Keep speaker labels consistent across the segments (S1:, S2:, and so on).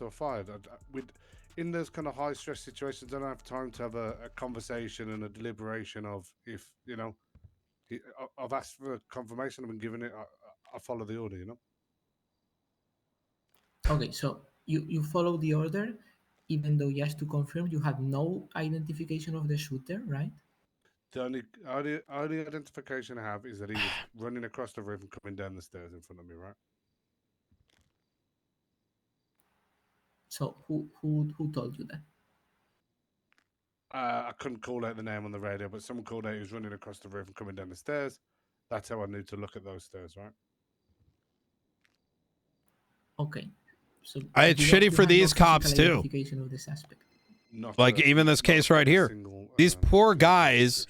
S1: or fired. In those kind of high stress situations, I don't have time to have a conversation and a deliberation of if I've asked for confirmation, I've been given it. I follow the order,
S2: Okay, so you follow the order, even though, just to confirm, you had no identification of the shooter, right?
S1: The only identification I have is that he was running across the room and coming down the stairs in front of me, right?
S2: So who told you that?
S1: I couldn't call out the name on the radio, but someone called out he was running across the roof and coming down the stairs. That's how I knew to look at those stairs, right?
S2: Okay. So
S3: it's shitty for these cops too.
S2: Identification of the suspect.
S3: Like even this case right here, these poor guys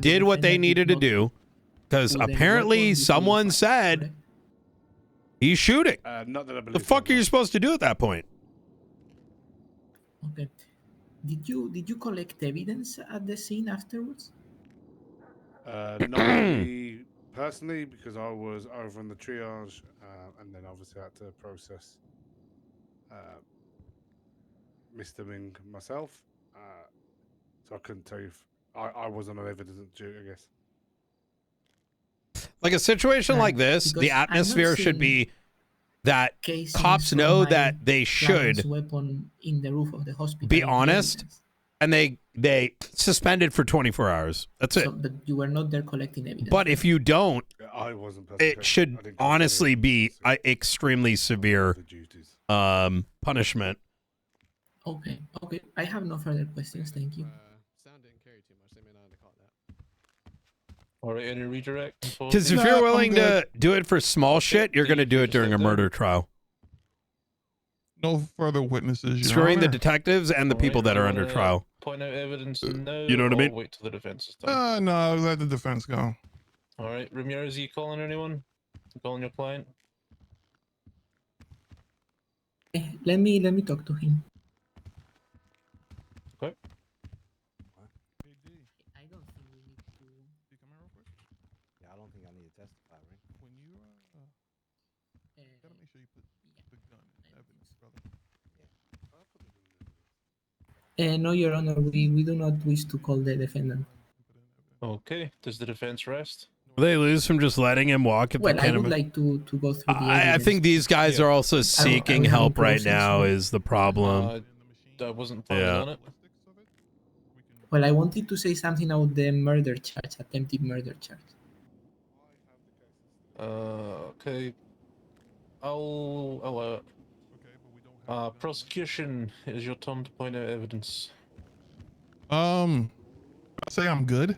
S3: did what they needed to do because apparently someone said he's shooting.
S1: Not that I believe.
S3: The fuck are you supposed to do at that point?
S2: Okay. Did you collect evidence at the scene afterwards?
S1: Not me personally, because I was over in the triage, and then obviously I had to process Mr. Ming myself. So I couldn't tell you if I wasn't on evidence duty, I guess.
S3: Like a situation like this, the atmosphere should be that cops know that they should
S2: weapon in the roof of the hospital
S3: be honest, and they suspended for 24 hours. That's it.
S2: But you were not there collecting evidence.
S3: But if you don't,
S1: I wasn't.
S3: It should honestly be extremely severe punishment.
S2: Okay. I have no further questions. Thank you.
S4: Sound didn't carry too much. They may not have caught that.
S5: All right, any redirect?
S3: Because if you're willing to do it for small shit, you're going to do it during a murder trial.
S6: No further witnesses.
S3: Screwing the detectives and the people that are under trial.
S5: Point out evidence. No.
S3: You know what I mean?
S5: Wait till the defense is done.
S6: No, let the defense go.
S5: All right, Ramirez, are you calling anyone? You calling your client?
S2: Let me talk to him.
S5: Okay.
S2: I don't think we need to.
S7: Yeah, I don't think I need to testify, right?
S6: When you gotta make sure you put the gun in evidence, brother.
S2: No, Your Honor, we do not wish to call the defendant.
S5: Okay. Does the defense rest?
S3: Will they lose from just letting him walk? If
S2: Well, I would like to go through the
S3: I think these guys are also seeking help right now is the problem.
S5: I wasn't planning on it.
S2: Well, I wanted to say something about the murder charge, attempted murder charge.
S5: Okay. I'll prosecution, it is your turn to point out evidence.
S6: I say I'm good.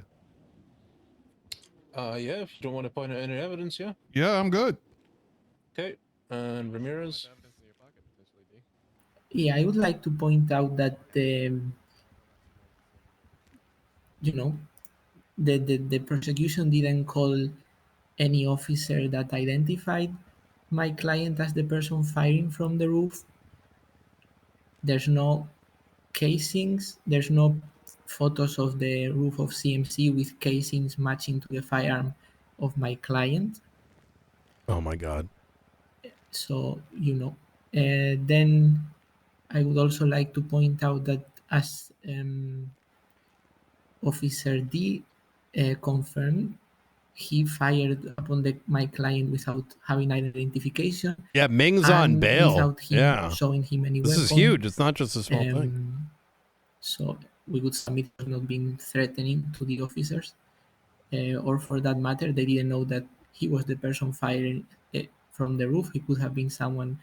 S5: Yeah, if you don't want to point out any evidence, yeah.
S6: Yeah, I'm good.
S5: Okay, and Ramirez.
S2: Yeah, I would like to point out that the prosecution didn't call any officer that identified my client as the person firing from the roof. There's no casings. There's no photos of the roof of CMC with casings matching to the firearm of my client.
S3: Oh my God.
S2: So, then I would also like to point out that as Officer D confirmed, he fired upon my client without having identification.
S3: Yeah, Ming's on bail.
S2: Without him showing him any
S3: This
S2: weapon.
S3: is huge. It's not just a small thing.
S2: So we would submit as not being threatening to the officers. Or for that matter, they didn't know that he was the person firing from the roof. He could have been someone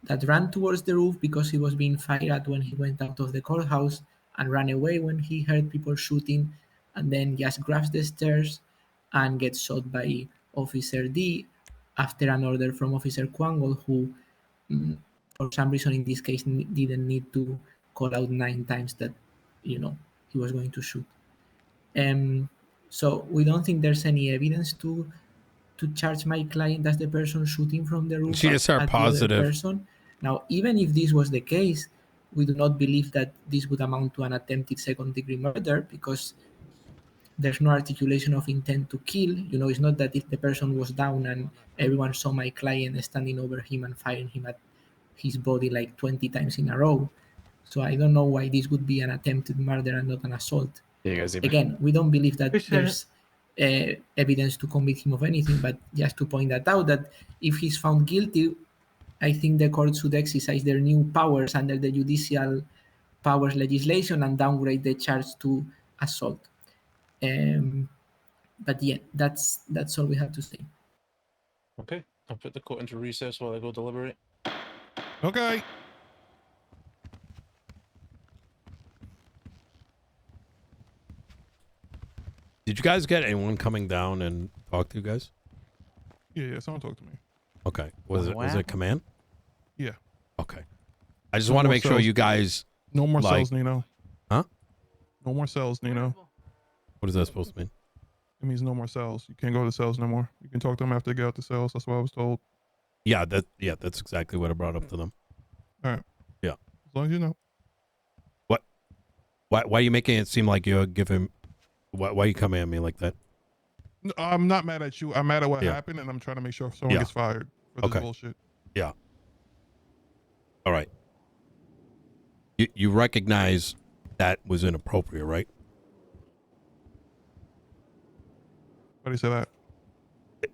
S2: that ran towards the roof because he was being fired at when he went out of the courthouse and ran away when he heard people shooting, and then just grabs the stairs and gets shot by Officer D after an order from Officer Kwangol, who for some reason in this case didn't need to call out 9 times that he was going to shoot. So we don't think there's any evidence to charge my client as the person shooting from the roof.
S3: GSR positive.
S2: Person. Now, even if this was the case, we do not believe that this would amount to an attempted second-degree murder, because there's no articulation of intent to kill. You know, it's not that if the person was down and everyone saw my client standing over him and firing him at his body like 20 times in a row. So I don't know why this would be an attempted murder and not an assault.
S8: Yeah, you guys see me?
S2: Again, we don't believe that
S9: Appreciate
S2: there's evidence to convict him of anything, but just to point that out, that if he's found guilty, I think the court should exercise their new powers under the judicial powers legislation and downgrade the charge to assault. But yeah, that's all we have to say.
S5: Okay, I'll put the court into recess while I go deliberate.
S6: Okay.
S3: Did you guys get anyone coming down and talk to you guys?
S6: Yeah, someone talked to me.
S3: Okay. Was it command?
S6: Yeah.
S3: Okay. I just
S6: No
S3: want to
S6: more
S3: make sure
S6: cells.
S3: you guys.
S6: No more
S3: Like-
S6: cells, Nino.
S3: Huh?
S6: No more cells, Nino.
S3: What is that supposed to mean?
S6: It means no more cells. You can't go to cells no more. You can talk to them after they get out the cells. That's what I was told.
S3: Yeah, that's exactly what I brought up to them.
S6: All right.
S3: Yeah.
S6: As long as you know.
S3: Why are you making it seem like you're giving? Why are you coming at me like that?
S6: No, I'm not mad at you. I'm mad at what
S3: Yeah.
S6: happened, and I'm trying to make sure someone
S3: Yeah.
S6: gets fired for this
S3: Okay.
S6: bullshit.
S3: All right. You recognize that was inappropriate, right?
S6: Why do you say that?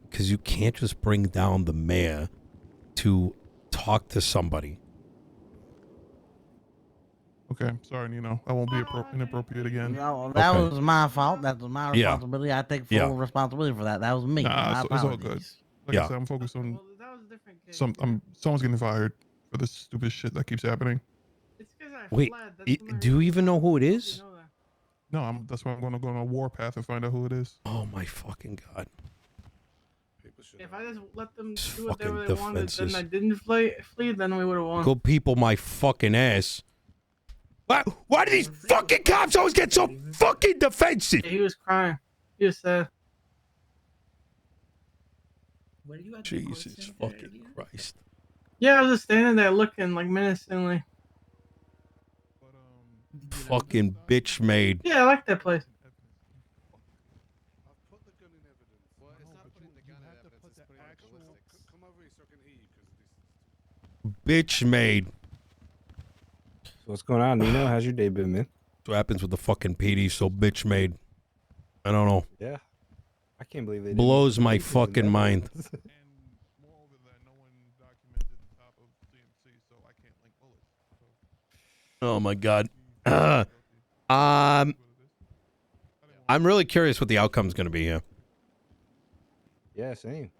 S3: Because you can't just bring down the mayor to talk to somebody.
S6: Okay, sorry, Nino. I won't be inappropriate again.
S10: No, that
S3: Okay.
S10: was my fault. That was my
S3: Yeah.
S10: responsibility. I take full
S3: Yeah.
S10: responsibility for that. That was me.
S6: Nah,
S10: My
S6: it's all good.
S10: apologies.
S6: Like
S3: Yeah.
S6: I said, I'm focused on
S9: Well, that was a different case.
S6: someone's getting fired for this stupid shit that keeps happening.
S9: It's 'cause I
S3: Wait,
S9: fled. That's the
S3: do you
S9: reason
S3: even
S9: why
S3: know who it
S9: I
S3: is?
S9: know that.
S6: No, that's why I'm going to go on a warpath and find out who it is.
S3: Oh my fucking god!
S1: People should
S9: If
S1: know.
S9: I just let them
S3: These
S9: do whatever
S3: fucking
S9: they wanted,
S3: defenses.
S9: then I didn't flee, then we would have won.
S3: Go people my fucking ass. Why do these fucking cops always get so fucking defensive?
S9: Yeah, he was crying. He was sad.
S2: Were you at the court
S3: Jesus
S2: center
S3: fucking
S2: earlier?
S3: Christ!
S9: Yeah, I was just standing there looking like menacingly.
S6: But
S2: Did you like it?
S3: Fucking bitch made.
S9: Yeah, I like that place.
S1: I've put the gun in evidence.
S4: Well, it's not putting the gun in
S1: have to
S4: evidence,
S1: put
S4: it's
S1: the
S4: putting it in
S1: actual.
S4: ballistics.
S1: Come over here so I can hear you because this.
S3: Bitch made.
S7: So what's going on, Nino? How's your day been, man?
S3: That's what happens with the fucking PD. So bitch made. I don't know.
S7: Yeah. I can't believe they didn't
S3: Blows
S7: use
S3: my
S7: cases in
S3: fucking
S7: that
S3: mind.
S7: way.
S6: and moreover that no one documented the top of CMC, so I can't link bullets. So
S3: Oh my god.
S6: that's what it is.
S3: I'm really curious what the outcome's gonna be here.
S7: Yeah, same.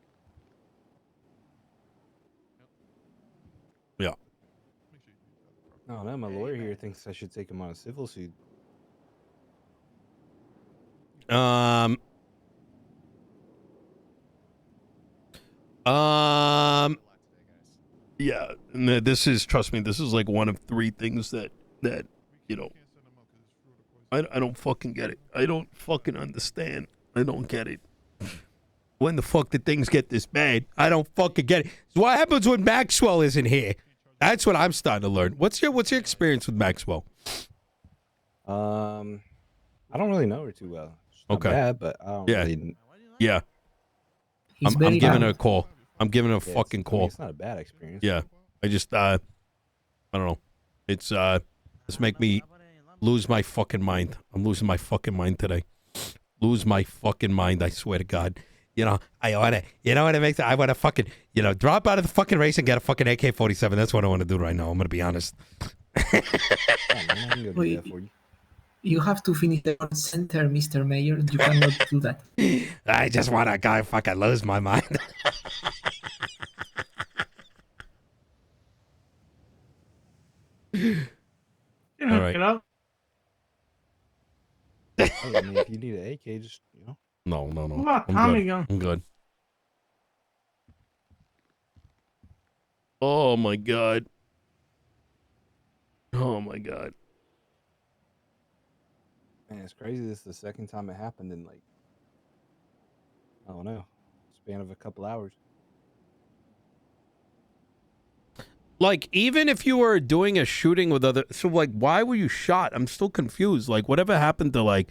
S3: Yeah.
S6: Make sure you use that properly.
S7: No, no, my lawyer here thinks I should take him on a civil suit.
S3: Yeah. And this is, trust me, this is like one of three things that you know.
S6: Can't send him up 'cause it's fruit or poison.
S3: I don't fucking get it. I don't fucking understand. I don't get it. When the fuck did things get this bad? I don't fucking get it. So what happens when Maxwell isn't here? That's what I'm starting to learn. What's your experience with Maxwell?
S7: I don't really know her too well. She's not
S3: Okay.
S7: bad, but I don't
S3: Yeah.
S7: really.
S3: Yeah,
S2: He's
S3: I'm
S2: very
S3: giving
S2: loud.
S3: her a call. I'm giving her a
S7: Yeah,
S3: fucking
S7: I mean,
S3: call.
S7: it's not a bad experience.
S3: Yeah, I just I don't know. It's make me lose my fucking mind. I'm losing my fucking mind today. Lose my fucking mind. I swear to God. You know, I wanna. You know what it makes? I wanna fucking. You know, drop out of the fucking race and get a fucking AK-47. That's what I want to do right now. I'm gonna be honest.
S7: Yeah, man, I can go do
S2: Wait.
S7: that for you.
S2: You have to finish the court center, Mr. Mayor. You cannot do that.
S3: I just want to go fucking lose my mind.
S9: You can
S3: All
S9: hook
S3: right.
S9: it up.
S7: Hey, I mean, if you need an AK, just
S3: No.
S9: What about
S3: I'm
S9: Tommy
S3: good.
S9: gun?
S3: I'm good. Oh my God. Oh my God.
S7: Man, it's crazy. This is the second time it happened in like, I don't know, span of a couple hours.
S3: Like, even if you were doing a shooting with other, so like, why were you shot? I'm still confused. Like, whatever happened to like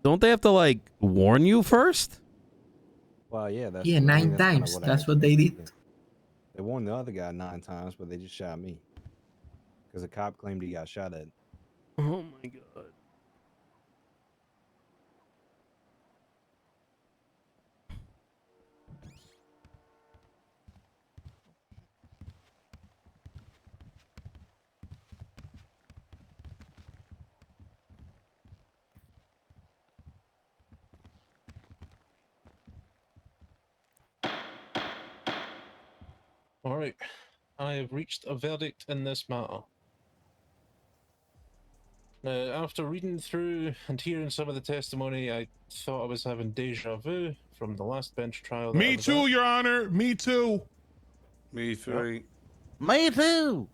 S3: Don't they have to like warn you first?
S7: Well, yeah, that's
S2: Yeah,
S7: I mean,
S2: 9
S7: that's kinda
S2: times.
S7: what I
S2: That's what they
S7: experienced,
S2: did.
S7: yeah. They warned the other guy 9 times, but they just shot me because a cop claimed he got shot at.
S3: Oh my god.
S5: All right. I have reached a verdict in this matter. Now, after reading through and hearing some of the testimony, I thought I was having deja vu from the last bench trial. That I
S6: Me
S5: was
S6: too,
S5: at.
S6: Your Honor. Me too.
S1: Me three.
S10: Me too.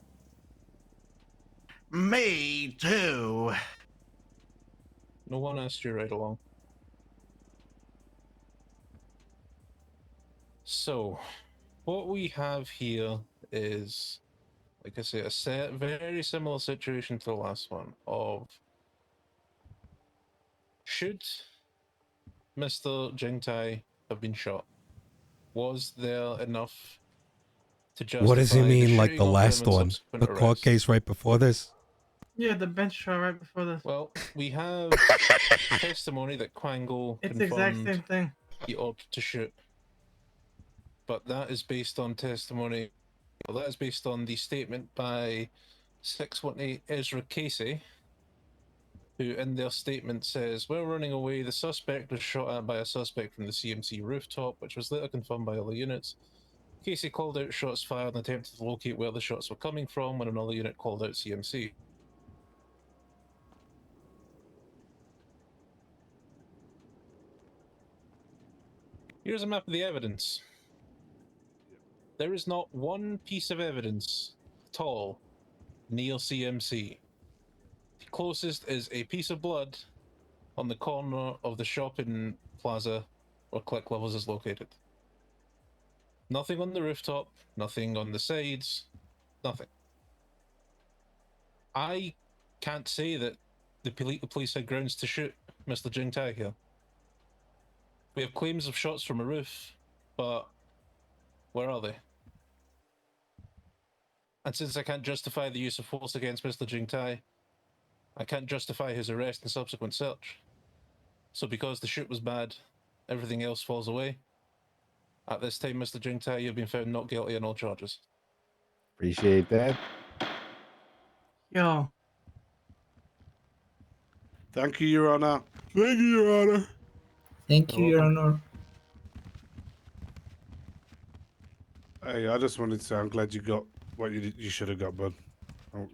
S8: Me too.
S5: No one asked you right along. So, what we have here is, like I say, a very similar situation to the last one of should Mr. Jingtai have been shot? Was there enough to justify
S3: What does he
S5: the
S3: mean, like
S5: shooting
S3: the
S5: of him
S3: last
S5: and
S3: one?
S5: subsequent
S3: The court
S5: arrest?
S3: case right before this?
S9: Yeah, the bench trial right before this.
S5: Well, we have testimony that Quango
S9: It's the exact
S5: confirmed
S9: same thing.
S5: he ordered to shoot. But that is based on testimony, well, that is based on the statement by 618 Ezra Casey, who in their statement says, while running away, the suspect was shot at by a suspect from the CMC rooftop, which was later confirmed by other units. Casey called out shots fired and attempted to locate where the shots were coming from when another unit called out CMC. Here's a map of the evidence. There is not one piece of evidence at all near CMC. The closest is a piece of blood on the corner of the shopping plaza where Click Levels is located. Nothing on the rooftop, nothing on the sides, nothing. I can't say that the police had grounds to shoot Mr. Jingtai here. We have claims of shots from a roof, but where are they? And since I can't justify the use of force against Mr. Jingtai, I can't justify his arrest and subsequent search. So because the shoot was bad, everything else falls away. At this time, Mr. Jingtai, you've been found not guilty on all charges.
S7: Appreciate that.
S9: Yo,
S1: Thank you, Your Honor. Thank you, Your Honor.
S2: Thank you, Your Honor.
S1: Hey, I just wanted to say I'm glad you got what you should have got, bud.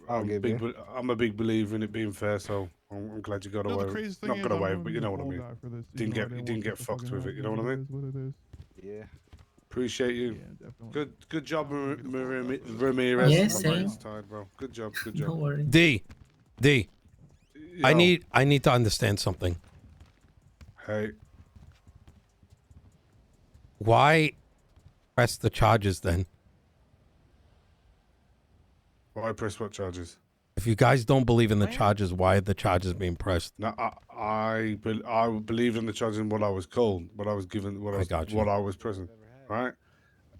S7: I'll give you.
S1: I'm a big believer in it being fair, so I'm glad you got
S6: You know, the
S1: away.
S6: craziest thing
S1: Not
S6: is
S1: got
S6: I'm
S1: away,
S6: gonna
S1: but
S6: be
S1: you
S6: the
S1: know what I
S6: fall
S1: mean.
S6: guy for this,
S1: Didn't
S6: even though I
S1: get
S6: want
S1: didn't
S6: this
S1: get
S6: to
S1: fucked
S6: fucking
S1: with it. You know
S6: happen.
S1: what I
S6: It
S1: mean?
S6: is what it is.
S7: Yeah.
S1: Appreciate you.
S6: Yeah, definitely.
S1: Good job,
S6: I'll be the fall guy for this.
S1: Ramirez.
S2: Yeah,
S1: My
S2: same.
S1: brain's tired, bro. Good job. Good
S2: No
S1: job.
S2: worries.
S3: D. I
S1: Yo,
S3: need to understand something.
S1: Hey,
S3: Why press the charges then?
S1: why press what charges?
S3: If you guys don't believe in the charges, why are the charges being pressed?
S1: No, I believed in the charges and what I was called, what I was given,
S3: I got you.
S1: what I was present, right?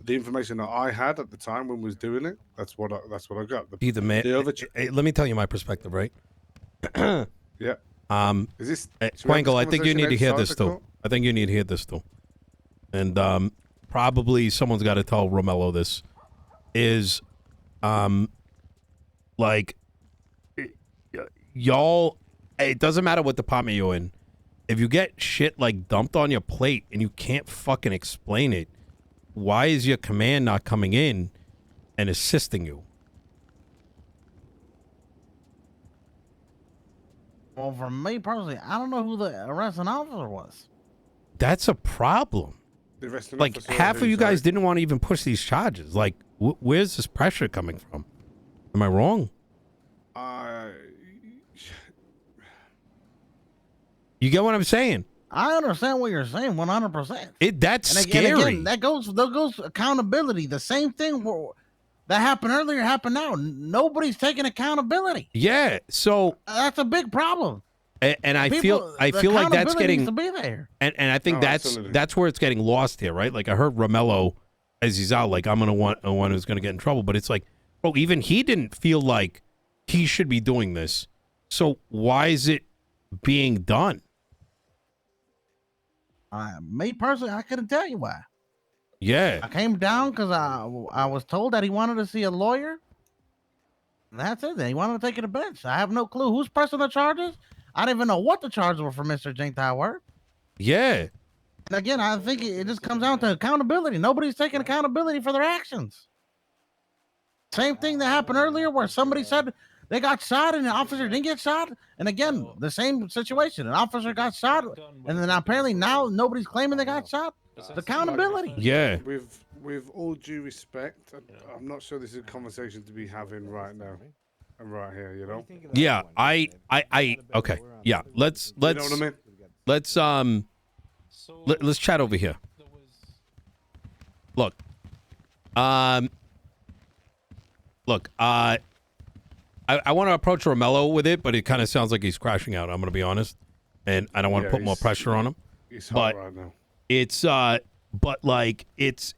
S1: The information that I had at the time when we was doing it, that's what I got.
S3: Be the man.
S1: The other
S3: Let me tell you my perspective, right?
S1: yeah.
S3: Quangle,
S1: Is this? should we have this
S3: I think you
S1: conversation
S3: need to hear
S1: outside
S3: this
S1: the
S3: too.
S1: court?
S3: I think you need to hear this too. And probably someone's got to tell Romello this. Is like y'all, it doesn't matter what department you're in. If you get shit like dumped on your plate and you can't fucking explain it, why is your command not coming in and assisting you?
S10: Well, for me personally, I don't know who the arresting officer was.
S3: That's a problem.
S1: The arresting
S3: Like
S1: officer
S3: half of
S1: who's
S3: you guys
S1: like-
S3: didn't want to even push these charges. Like, where's this pressure coming from? Am I wrong? You get what I'm saying?
S10: I understand what you're saying, 100%.
S3: That's
S10: And
S3: scary.
S10: again, that goes accountability. The same thing that happened earlier happened now. Nobody's taking accountability.
S3: Yeah. So
S10: That's a big problem.
S3: And I
S10: People-
S3: feel
S10: the
S3: like that's
S10: accountability needs
S3: getting,
S10: to be there.
S3: and I think
S1: Oh, absolutely.
S3: that's where it's getting lost here, right? Like I heard Romello as he's out, like I'm gonna want one who's gonna get in trouble, but it's like, bro, even he didn't feel like he should be doing this. So why is it being done?
S10: Me personally, I couldn't tell you why.
S3: Yeah,
S10: I came down because I was told that he wanted to see a lawyer. And that's it. Then he wanted to take it to bench. I have no clue who's pressing the charges. I don't even know what the charges were for Mr. Jingtai were.
S3: yeah,
S10: And again, I think it just comes down to accountability. Nobody's taking accountability for their actions. Same thing that happened earlier where somebody said they got shot and the officer didn't get shot. And again, the same situation. An officer got shot, and then apparently now nobody's claiming they got shot. It's accountability.
S3: yeah.
S1: With all due respect, I'm not sure this is a conversation to be having right now and right here. You know.
S3: Yeah, okay. Yeah, let's
S1: You know what I mean?
S3: let's let's chat over here. Look, I want to approach Romello with it, but it kind of sounds like he's crashing out. I'm gonna be honest, and I don't want to put more pressure on him.
S1: He's
S3: But
S1: hot right now.
S3: it's but like it's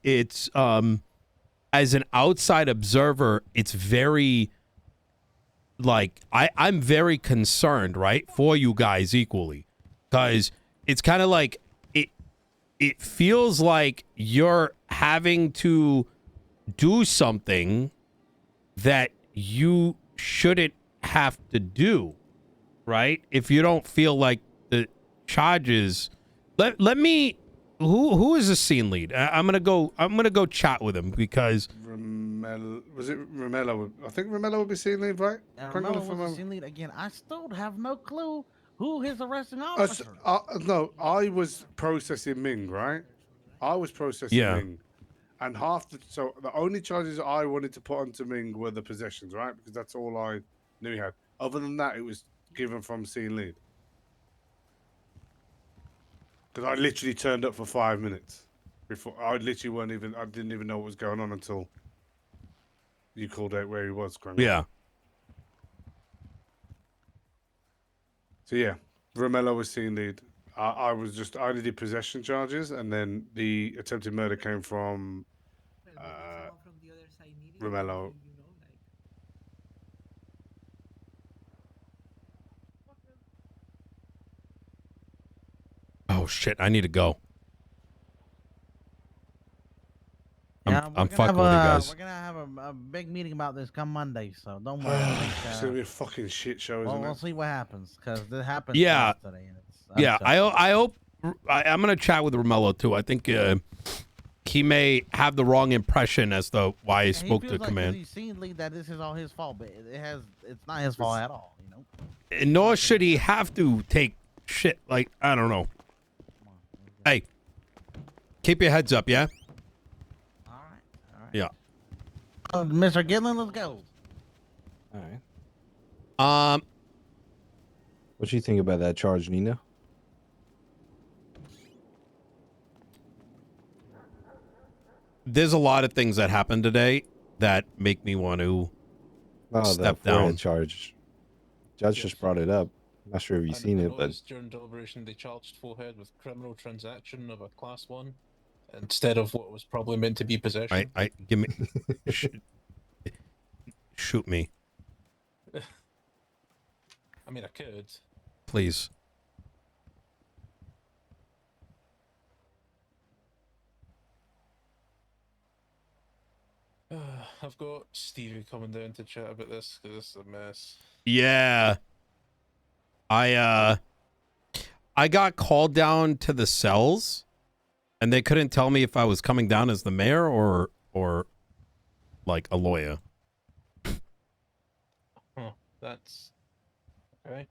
S3: as an outside observer, it's very like I'm very concerned, right, for you guys equally, because it's kind of like it feels like you're having to do something that you shouldn't have to do, right? If you don't feel like the charges, let me. Who is the scene lead? I'm gonna go chat with him because
S1: Was it Romello? I think Romello would be scene lead, right?
S10: Romello was the scene lead again. I still have no clue who his arresting
S1: Uh,
S10: officer.
S1: no, I was processing Ming, right? I was processing
S3: Yeah.
S1: Ming. And so the only charges I wanted to put onto Ming were the possessions, right? Because that's all I knew he had. Other than that, it was given from scene lead. Because I literally turned up for 5 minutes before. I didn't even know what was going on until you called out where he was.
S3: yeah.
S1: So yeah, Romello was scene lead. I only did possession charges, and then the attempted murder came from Romello.
S3: Oh shit! I need to go. I'm fucking with you guys.
S10: We're gonna have a big meeting about this come Monday, so don't worry.
S1: It's gonna be a fucking shit show, isn't
S10: We'll
S1: it?
S10: see what happens because this happened
S3: Yeah.
S10: today. And it's
S3: Yeah,
S10: unacceptable.
S3: I hope I'm gonna chat with Romello too. I think he may have the wrong impression as to why he
S10: And
S3: spoke
S10: feels
S3: to
S10: like
S3: command.
S10: He's seen lead that this is all his fault, but it's not his fault at all. You know.
S3: And nor should he have to take shit. Like I don't know. Hey, keep your heads up, yeah.
S10: All right.
S3: Yeah.
S10: Mr. Gillen, let's go.
S7: All right.
S3: Um.
S7: What do you think about that charge, Nino?
S3: There's a lot of things that happened today that make me want to step
S7: that forehead
S3: down.
S7: charge. Judge just brought it up. Not sure if you've seen it, but
S5: noticed during deliberation they charged Forehead with criminal transaction of a class 1 instead of what was probably meant to be possession.
S3: I give me shoot me,
S5: I mean, I could.
S3: please.
S5: I've got Stevie coming down to chat about this because this is a mess.
S3: Yeah. I got called down to the cells and they couldn't tell me if I was coming down as the mayor or like a lawyer.
S5: Huh, that's okay.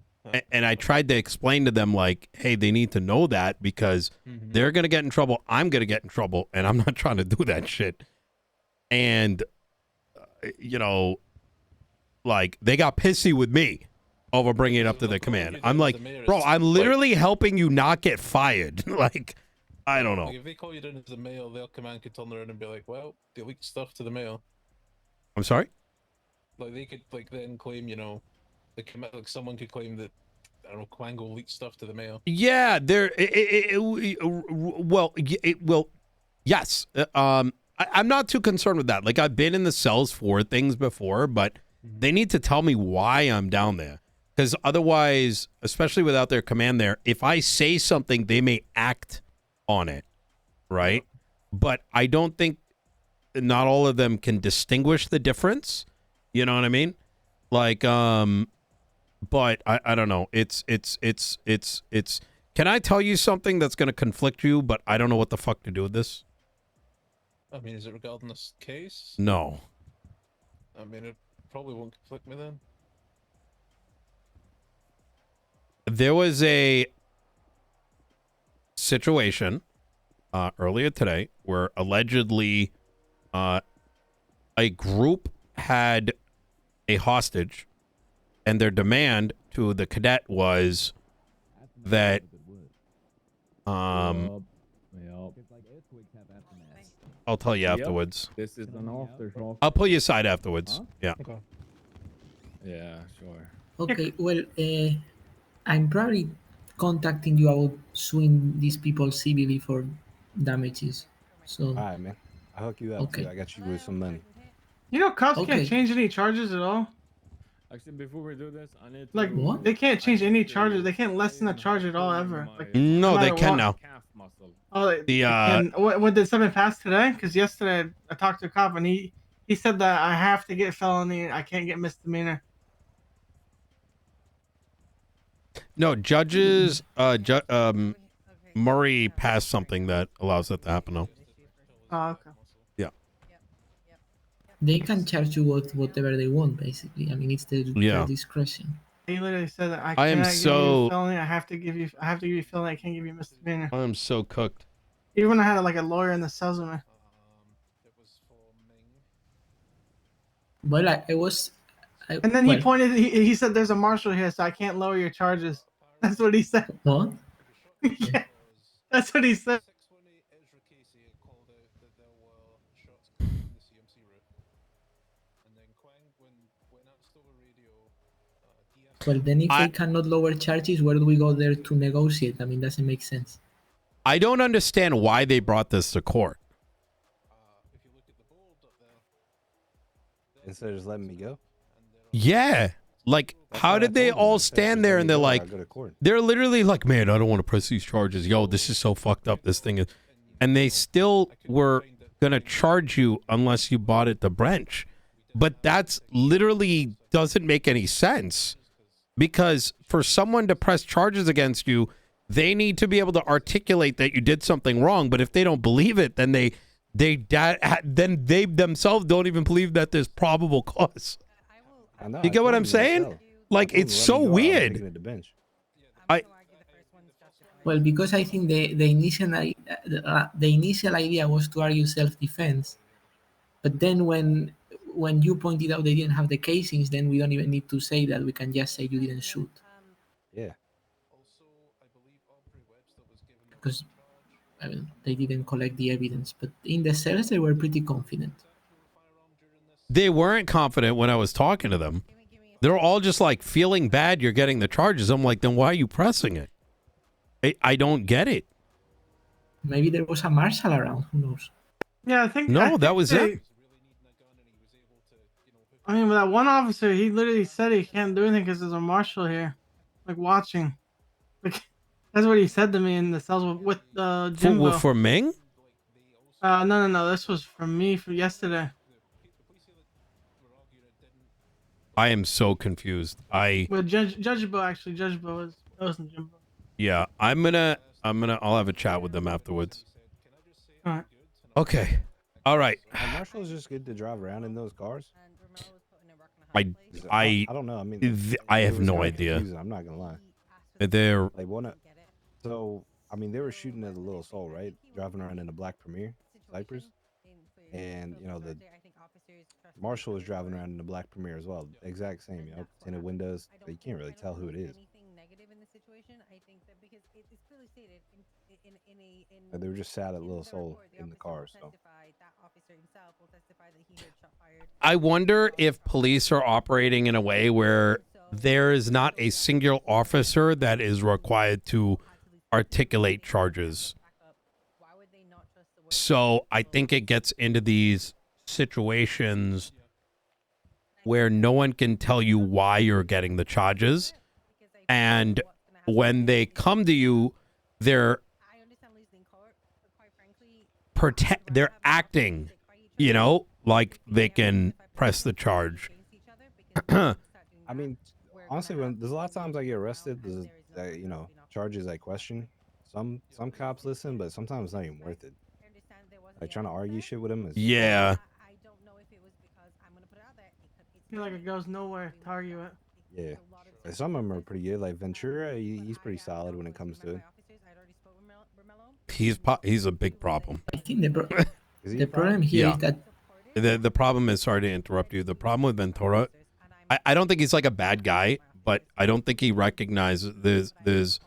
S3: And I tried to explain to them like, hey, they need to know that because they're going to get in trouble. I'm going to get in trouble and I'm not trying to do that shit. And you know, like they got pissy with me over bringing it up to the command. I'm like, bro, I'm literally helping you not get fired. Like, I don't know.
S5: Like if they call you down to the mail, their command could turn around and be like, well, they leaked stuff to the mail.
S3: I'm sorry?
S5: Like they could like then claim, you know, the command, like someone could claim that I don't know, Quang will leak stuff to the mail.
S3: Yeah, well, yes. I'm not too concerned with that. Like, I've been in the cells for things before, but they need to tell me why I'm down there. Because otherwise, especially without their command there, if I say something, they may act on it, right? But I don't think not all of them can distinguish the difference. You know what I mean? Like, but I don't know. It's. Can I tell you something that's going to conflict you, but I don't know what the fuck to do with this?
S5: I mean, is it regarding this case?
S3: No.
S5: I mean, it probably won't conflict me then.
S3: There was a situation earlier today where allegedly a group had a hostage, and their demand to the cadet was that I'll tell you afterwards.
S7: This is an officer's office.
S3: I'll pull you aside afterwards.
S7: Huh?
S3: Yeah.
S5: Okay.
S7: Yeah, sure.
S2: Okay, well, I'm probably contacting you about suing these people civilly for damages. So,
S7: All right, man. I'll hook you up
S2: Okay.
S7: too. I got you with some money.
S9: You know, cops
S2: Okay.
S9: can't change any charges at all.
S11: Actually, before we do this, I need to...
S9: Like,
S2: What?
S9: they can't change any charges. They can't lessen a charge at all, ever. Like,
S3: No, they
S9: matter
S3: can
S9: what.
S3: now.
S11: calf muscle.
S9: Oh,
S3: The
S9: and what did something pass today? Because yesterday I talked to a cop and he said that I have to get felony. I can't get misdemeanor.
S3: no judges. Murray passed something that allows that to happen now.
S9: Oh, okay.
S2: they can charge you with whatever they want, basically. I mean, it's their discretion.
S9: He literally said that I
S3: I am
S9: cannot give you
S3: so-
S9: a felony. I have to give you felony. I can't give you misdemeanor.
S3: I am so cooked.
S9: Even when I had like a lawyer in the cells with me.
S5: It was for Ming.
S2: Well,
S9: And then he pointed. He said, "There's a marshal here, so I can't lower your charges." That's what he said.
S2: What?
S9: Yeah, that's what he said.
S5: 618 Ezra Casey had called out that there were shots coming from the CMC route. And then Quang, when asked over radio,
S2: Well, then if they cannot lower charges, where do we go there to negotiate? I mean, doesn't make sense.
S3: I don't understand why they brought this to court.
S5: if you look at the board up there,
S7: Instead of just letting me go.
S3: Yeah. Like, how did they all stand there and they're like, they're literally like, man, I don't want to press these charges. Yo, this is so fucked up. This thing is. And they still were going to charge you unless you bought at the branch. But that's literally doesn't make any sense. Because for someone to press charges against you, they need to be able to articulate that you did something wrong. But if they don't believe it, then they themselves don't even believe that there's probable cause. You get what I'm saying? Like, it's so weird.
S2: Well, because I think the initial idea was to argue self-defense, but then when you pointed out they didn't have the casings, then we don't even need to say that. We can just say you didn't shoot.
S7: Yeah.
S2: Because they didn't collect the evidence, but in the cells they were pretty confident.
S3: They weren't confident when I was talking to them. They're all just like feeling bad you're getting the charges. I'm like, then why are you pressing it? I don't get it.
S2: Maybe there was a marshal around. Who knows?
S9: Yeah, I think.
S3: No, that was it.
S9: I mean, with that one officer, he literally said he can't do anything because there's a marshal here, like watching. Like, that's what he said to me in the cells with Jimbo.
S3: For Ming?
S9: No. This was from me for yesterday.
S3: I am so confused.
S9: With Judge Bo, actually, Judge Bo wasn't Jimbo.
S3: Yeah, I'll have a chat with them afterwards.
S9: All right.
S3: Okay. All right.
S7: Are marshals just good to drive around in those cars?
S3: I
S7: don't know. I mean,
S3: I
S7: it
S3: have
S7: was
S3: no
S7: kinda
S3: idea.
S7: confusing, I'm not gonna lie.
S3: They're
S7: Like so I mean, they were shooting at the Little Soul, right? Driving around in a black Premier Cypress, and you know the marshal was driving around in the black Premier as well. Exact same, you know, tinted windows. But you can't really tell who it is. They were just sat at Little Soul in the car. So
S3: I wonder if police are operating in a way where there is not a single officer that is required to articulate charges. So I think it gets into these situations where no one can tell you why you're getting the charges. And when they come to you, they're acting, you know, like they can press the charge.
S7: I mean, honestly, when there's a lot of times I get arrested, you know, charges I question. Some cops listen, but sometimes it's not even worth it. Like trying to argue shit with them is
S3: Yeah.
S9: I feel like it goes nowhere to argue it.
S7: Yeah. And some of them are pretty good. Like Ventura, he's pretty solid when it comes to it.
S3: He's a big problem.
S2: I think the problem here is that
S3: the problem is, sorry to interrupt you. The problem with Ventura, I don't think he's like a bad guy, but I don't think he recognizes there's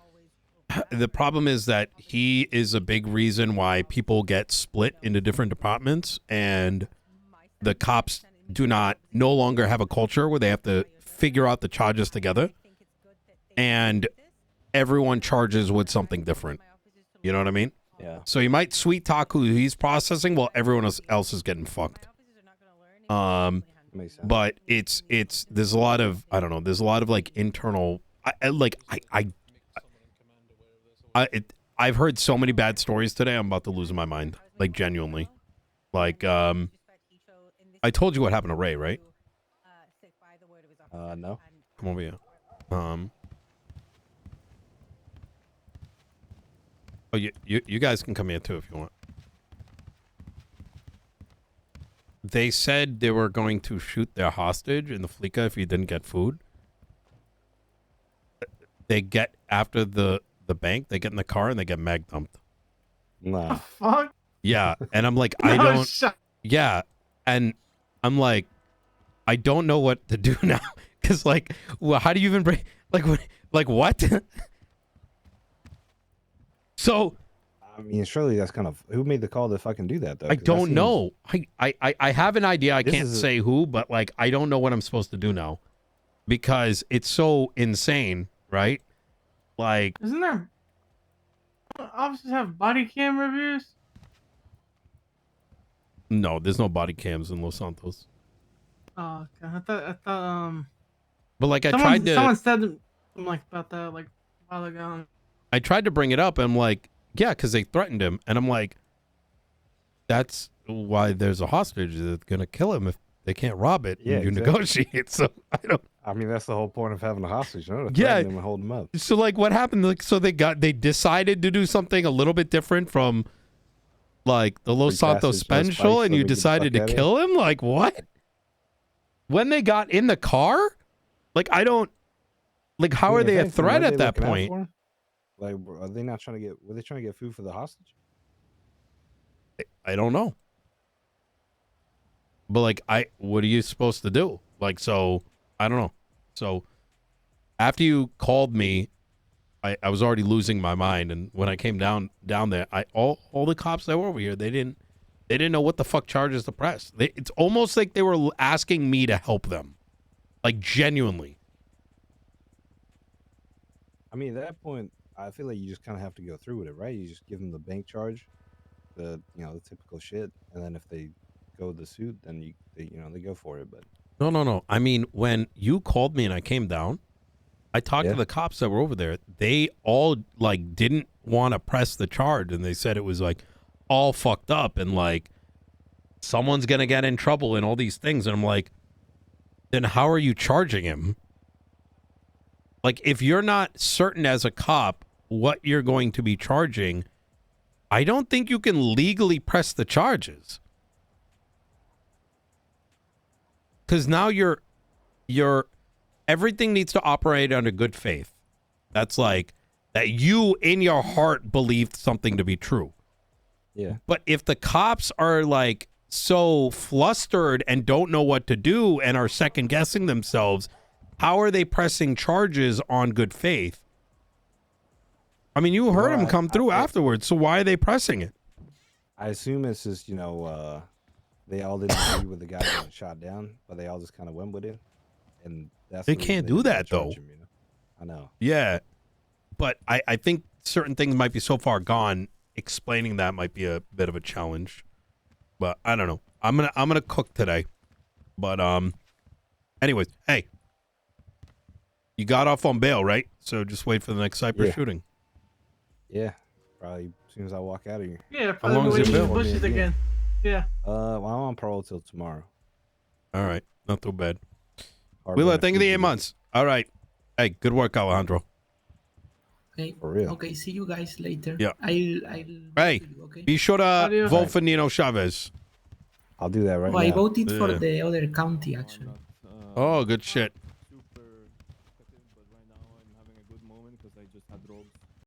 S3: the problem is that he is a big reason why people get split into different departments, and the cops no longer have a culture where they have to figure out the charges together, and everyone charges with something different. You know what I mean?
S7: Yeah.
S3: So he might sweet talk who he's processing while everyone else is getting fucked. But it's there's a lot of, I don't know, there's a lot of like internal, I've heard so many bad stories today. I'm about to lose my mind, like genuinely. Like I told you what happened to Ray, right?
S7: No.
S3: Come over here. Oh, you guys can come here too if you want. They said they were going to shoot their hostage in the Fleeka if he didn't get food. They get after the bank, they get in the car and they get mag dumped.
S7: Nah.
S9: Fuck.
S3: Yeah, and I'm like, I don't. Yeah, and I'm like, I don't know what to do now, because like, well, how do you even bring like what? So,
S7: I mean, surely that's kind of, who made the call to fucking do that though?
S3: I don't know. I have an idea. I can't say who, but like, I don't know what I'm supposed to do now, because it's so insane, right? Like,
S9: isn't there officers have body cam reviews?
S3: No, there's no body cams in Los Santos.
S9: Oh, okay. I thought
S3: But like, someone
S9: said something like about that like a while ago.
S3: I tried to bring it up. And I'm like, yeah, because they threatened him, and I'm like, that's why there's a hostage. They're gonna kill him if they can't rob it.
S7: Yeah,
S3: and you
S7: exactly.
S3: negotiate. So I don't.
S7: I mean, that's the whole point of having a hostage, you know? To
S3: Yeah.
S7: threaten them and hold them up.
S3: So like, what happened? Like, so they decided to do something a little bit different from like the Los Santos special, and you decided to kill him. Like what? When they got in the car, like I don't. Like, how are they a threat at that point?
S7: Like, are they not trying to get? Were they trying to get food for the hostage?
S3: I don't know. But like, what are you supposed to do? Like, so I don't know. So after you called me, I was already losing my mind, and when I came down there, all the cops that were over here, they didn't know what the fuck charges to press. It's almost like they were asking me to help them, like genuinely.
S7: I mean, at that point, I feel like you just kind of have to go through with it, right? You just give them the bank charge, the typical shit, and then if they go the suit, then they go for it. But
S3: no. I mean, when you called me and I came down, I talked to the cops that were over there. They all like didn't want to press the charge, and they said it was like all fucked up, and like someone's gonna get in trouble and all these things. And I'm like, then how are you charging him? Like, if you're not certain as a cop what you're going to be charging, I don't think you can legally press the charges. Because now you're everything needs to operate under good faith. That's like that you in your heart believed something to be true.
S7: Yeah.
S3: But if the cops are like so flustered and don't know what to do and are second guessing themselves, how are they pressing charges on good faith? I mean, you heard him come through afterwards, so why are they pressing it?
S7: I assume it's just, they all didn't agree with the guy getting shot down, but they all just kind of went with it. and that's
S3: They
S7: the reason
S3: can't do
S7: didn't
S3: that,
S7: charge
S3: though.
S7: him, you know? I know.
S3: Yeah, but I think certain things might be so far gone. Explaining that might be a bit of a challenge. But I don't know. I'm gonna cook today. But anyways, hey, you got off on bail, right? So just wait for the next Cypress
S7: Yeah.
S3: shooting.
S7: Yeah, probably as soon as I walk out of here.
S9: Yeah,
S3: How long
S9: probably
S3: is your
S9: waiting in
S3: bill?
S9: the bushes again. Yeah.
S7: Well, I'm on parole till tomorrow.
S3: All right, not too bad.
S7: Harboring
S3: Wheeler,
S7: a
S3: thank you the 8
S7: PG.
S3: months. All right, hey, good work, Alejandro.
S2: Okay.
S7: For real.
S2: Okay. See you guys later.
S3: Yeah.
S2: I'll
S3: Hey,
S2: vote you, okay?
S3: be sure to
S9: Adios.
S3: vote for Nino Chavez.
S7: I'll do that right
S2: Oh, I
S7: now.
S2: voted for
S3: Yeah.
S2: the other county actually.
S11: Not,
S3: Oh, good shit.